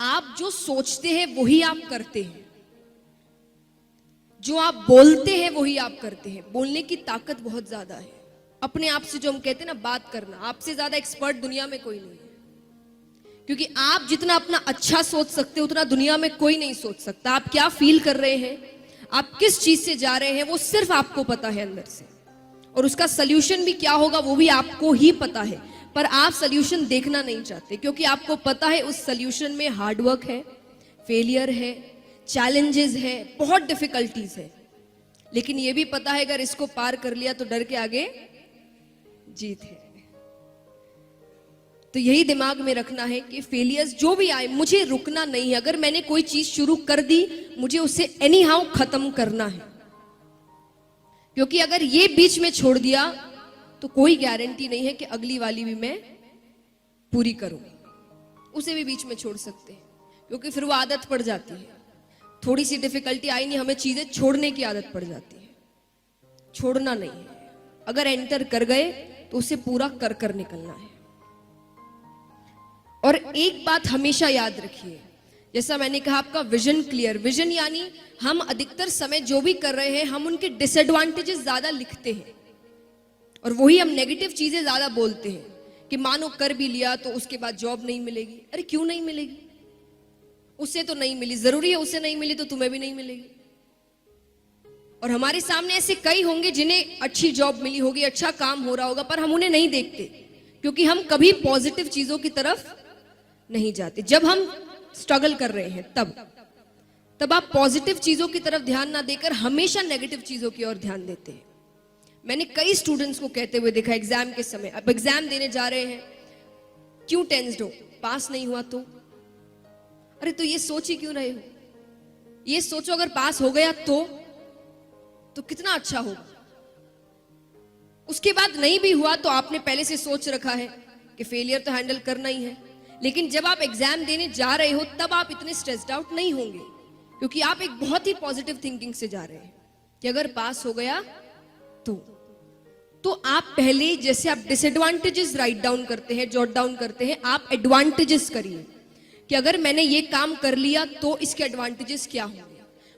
आप जो सोचते हैं वही आप करते हैं, जो आप बोलते हैं वही आप करते हैं। बोलने की ताकत बहुत ज्यादा है। अपने आप से जो हम कहते हैं ना बात करना, आपसे ज्यादा एक्सपर्ट दुनिया में कोई नहीं है। क्योंकि आप जितना अपना अच्छा सोच सकते हो उतना दुनिया में कोई नहीं सोच सकता। आप क्या फील कर रहे हैं, आप किस चीज से जा रहे हैं, वो सिर्फ आपको पता है अंदर से। और उसका सोल्यूशन भी क्या होगा वो भी आपको ही पता है। पर आप सोल्यूशन देखना नहीं चाहते क्योंकि आपको पता है उस सोल्यूशन में हार्डवर्क है, फेलियर है, चैलेंजेस है, बहुत डिफिकल्टीज है। लेकिन ये भी पता है अगर इसको पार कर लिया तो डर के आगे जीत है। तो यही दिमाग में रखना है कि फेलियर्स जो भी आए मुझे रुकना नहीं है। अगर मैंने कोई चीज शुरू कर दी मुझे उसे एनी हाउ खत्म करना है। क्योंकि अगर ये बीच में छोड़ दिया तो कोई गारंटी नहीं है कि अगली वाली भी मैं पूरी करूं। उसे भी बीच में छोड़ सकते हैं क्योंकि फिर वो आदत पड़ जाती है। थोड़ी सी डिफिकल्टी आई नहीं, हमें चीजें छोड़ने की आदत पड़ जाती है। छोड़ना नहीं है। अगर एंटर कर गए तो उसे पूरा कर कर निकलना है। और एक बात हमेशा याद रखिए, जैसा मैंने कहा आपका विजन क्लियर। विजन यानी हम अधिकतर समय जो भी कर रहे हैं हम उनके डिसएडवांटेजेस ज्यादा लिखते हैं और वही हम नेगेटिव चीजें ज्यादा बोलते हैं कि मानो कर भी लिया तो उसके बाद जॉब नहीं मिलेगी। अरे क्यों नहीं मिलेगी? उसे तो नहीं मिली, जरूरी है उसे नहीं मिली तो तुम्हें भी नहीं मिलेगी। और हमारे सामने ऐसे कई होंगे जिन्हें अच्छी जॉब मिली होगी, अच्छा काम हो रहा होगा, पर हम उन्हें नहीं देखते क्योंकि हम कभी पॉजिटिव चीजों की तरफ नहीं जाते। जब हम स्ट्रगल कर रहे हैं तब आप पॉजिटिव चीजों की तरफ ध्यान ना देकर हमेशा नेगेटिव चीजों की ओर ध्यान देते हैं। मैंने कई स्टूडेंट्स को कहते हुए देखा एग्जाम के समय, अब एग्जाम देने जा रहे हैं, क्यों टेंस्ड हो? पास नहीं हुआ तो? अरे तो ये सोच ही क्यों रहे हो? ये सोचो अगर पास हो गया तो कितना अच्छा होगा। उसके बाद नहीं भी हुआ तो आपने पहले से सोच रखा है कि फेलियर तो हैंडल करना ही है। लेकिन जब आप एग्जाम देने जा रहे हो तब आप इतने स्ट्रेस्ड आउट नहीं होंगे क्योंकि आप एक बहुत ही पॉजिटिव थिंकिंग से जा रहे हैं कि अगर पास हो गया तो आप पहले जैसे आप डिसएडवांटेजेस राइट डाउन करते हैं, जॉट डाउन करते हैं, आप एडवांटेजेस करिए कि अगर मैंने ये काम कर लिया तो इसके एडवांटेजेस क्या होंगे,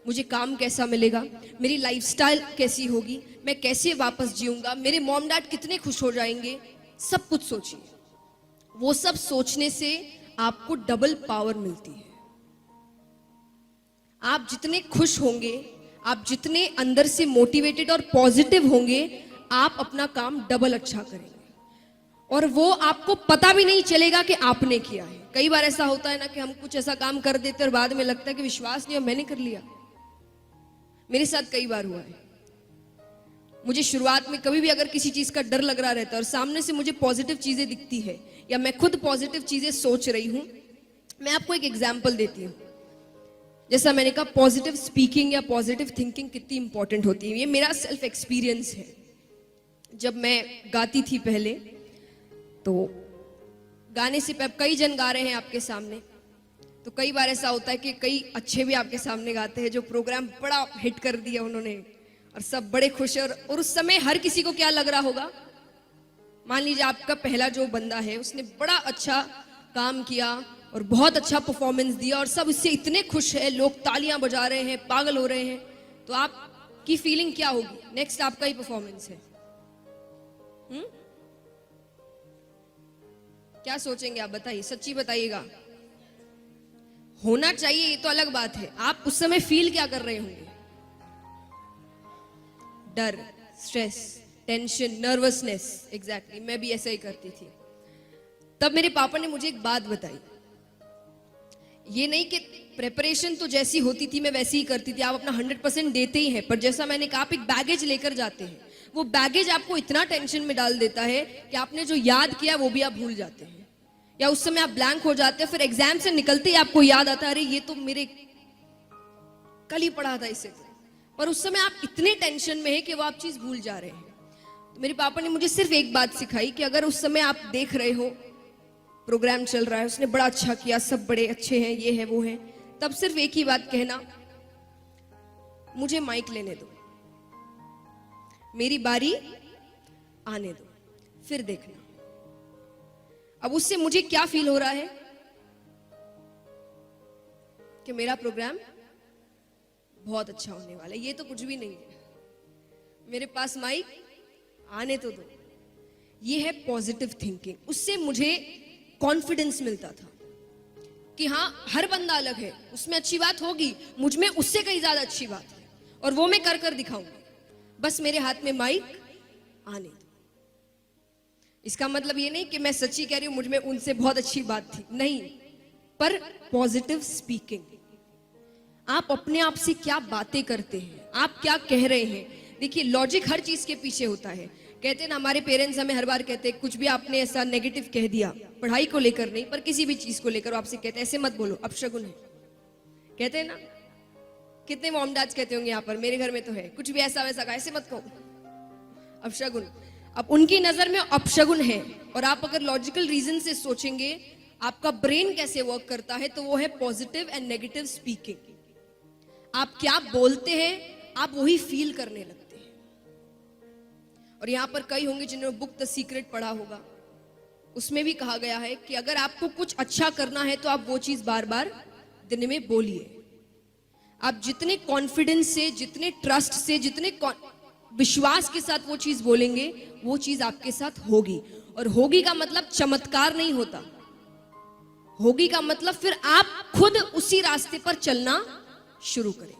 मुझे काम कैसा मिलेगा, मेरी लाइफस्टाइल कैसी होगी, मैं कैसे वापस जीऊंगा, मेरे मॉम डैड कितने खुश हो जाएंगे, सब कुछ सोचिए। वो सब सोचने से आपको डबल पावर मिलती है। आप जितने खुश होंगे, आप जितने अंदर से मोटिवेटेड और पॉजिटिव होंगे, आप अपना काम डबल अच्छा करेंगे और वो आपको पता भी नहीं चलेगा कि आपने किया है। कई बार ऐसा होता है ना कि हम कुछ ऐसा काम कर देते और बाद में लगता है कि विश्वास नहीं, मैंने कर लिया। मेरे साथ कई बार हुआ है। मुझे शुरुआत में कभी भी अगर किसी चीज का डर लग रहा रहता है और सामने से मुझे पॉजिटिव चीजें दिखती है या मैं खुद पॉजिटिव चीजें सोच रही हूं, मैं आपको एक एग्जांपल देती हूं। जैसा मैंने कहा पॉजिटिव स्पीकिंग या पॉजिटिव थिंकिंग कितनी इंपॉर्टेंट होती है, ये मेरा सेल्फ एक्सपीरियंस है। जब मैं गाती थी पहले तो गाने से कई जन गा रहे हैं आपके सामने, तो कई बार ऐसा होता है कि कई अच्छे भी आपके सामने गाते हैं जो प्रोग्राम बड़ा हिट कर दिया उन्होंने और सब बड़े खुश हैं। और उस समय हर किसी को क्या लग रहा होगा, मान लीजिए आपका पहला जो बंदा है उसने बड़ा अच्छा काम किया और बहुत अच्छा परफॉर्मेंस दिया और सब उससे इतने खुश है, लोग तालियां बजा रहे हैं, पागल हो रहे हैं, तो आपकी फीलिंग क्या होगी? नेक्स्ट आपका ही परफॉर्मेंस है। क्या सोचेंगे आप? बताइए, सच्ची बताइएगा। होना चाहिए ये तो अलग बात है, आप उस समय फील क्या कर रहे होंगे? डर, स्ट्रेस, टेंशन, नर्वसनेस। एग्जैक्टली मैं भी ऐसा ही करती थी। तब मेरे पापा ने मुझे एक बात बताई, ये नहीं कि प्रेपरेशन तो जैसी होती थी मैं वैसी ही करती थी, आप अपना 100% देते ही हैं, पर जैसा मैंने कहा आप एक बैगेज लेकर जाते हैं, वो बैगेज आपको इतना टेंशन में डाल देता है कि आपने जो याद किया वो भी आप भूल जाते हैं या उस समय आप ब्लैंक हो जाते हैं। फिर एग्जाम से निकलते ही आपको याद आता है अरे ये तो मेरे कल ही पढ़ा था इसे, पर उस समय आप इतने टेंशन में है कि वो आप चीज भूल जा रहे हैं। तो मेरे पापा ने मुझे सिर्फ एक बात सिखाई कि अगर उस समय आप देख रहे हो प्रोग्राम चल रहा है, उसने बड़ा अच्छा किया, सब बड़े अच्छे हैं, ये है वो है, तब सिर्फ एक ही बात कहना, मुझे माइक लेने दो, मेरी बारी आने दो, फिर देखना। अब उससे मुझे क्या फील हो रहा है? कि मेरा प्रोग्राम बहुत अच्छा होने वाला है। ये तो कुछ भी नहीं है, मेरे पास माइक आने तो दो। ये है पॉजिटिव थिंकिंग। उससे मुझे कॉन्फिडेंस मिलता था कि हाँ, हर बंदा अलग है, उसमें अच्छी बात होगी, मुझ में उससे कहीं ज्यादा अच्छी बात है, और वो मैं कर कर दिखाऊंगी, बस मेरे हाथ में माइक आने दो। इसका मतलब ये नहीं कि मैं सच्ची कह रही हूं मुझ में उनसे बहुत अच्छी बात थी, नहीं, पर पॉजिटिव स्पीकिंग। आप अपने आप से क्या बातें करते हैं, आप क्या कह रहे हैं। देखिए, लॉजिक हर चीज के पीछे होता है। कहते हैं ना, हमारे पेरेंट्स हमें हर बार कहते हैं, कुछ भी आपने ऐसा नेगेटिव कह दिया, पढ़ाई को लेकर नहीं पर किसी भी चीज को लेकर, आपसे कहते हैं ऐसे मत बोलो, अपशगुन है। कहते हैं ना, कितने मॉम डैड्स कहते होंगे यहाँ पर, मेरे घर में तो है, कुछ भी ऐसा वैसा कहा ऐसे मत कहो, अपशगुन। अब उनकी नजर में अपशगुन है, और आप अगर लॉजिकल रीजन से सोचेंगे आपका ब्रेन कैसे वर्क करता है, तो वो है पॉजिटिव एंड नेगेटिव स्पीकिंग। आप क्या बोलते हैं, आप वही फील करने लगते हैं। और यहां पर कई होंगे जिन्होंने बुक द सीक्रेट पढ़ा होगा, उसमें भी कहा गया है कि अगर आपको कुछ अच्छा करना है तो आप वो चीज बार बार दिन में बोलिए। आप जितने कॉन्फिडेंस से, जितने ट्रस्ट से, जितने विश्वास के साथ वो चीज बोलेंगे, वो चीज आपके साथ होगी। और होगी का मतलब चमत्कार नहीं होता, होगी का मतलब फिर आप खुद उसी रास्ते पर चलना शुरू करें।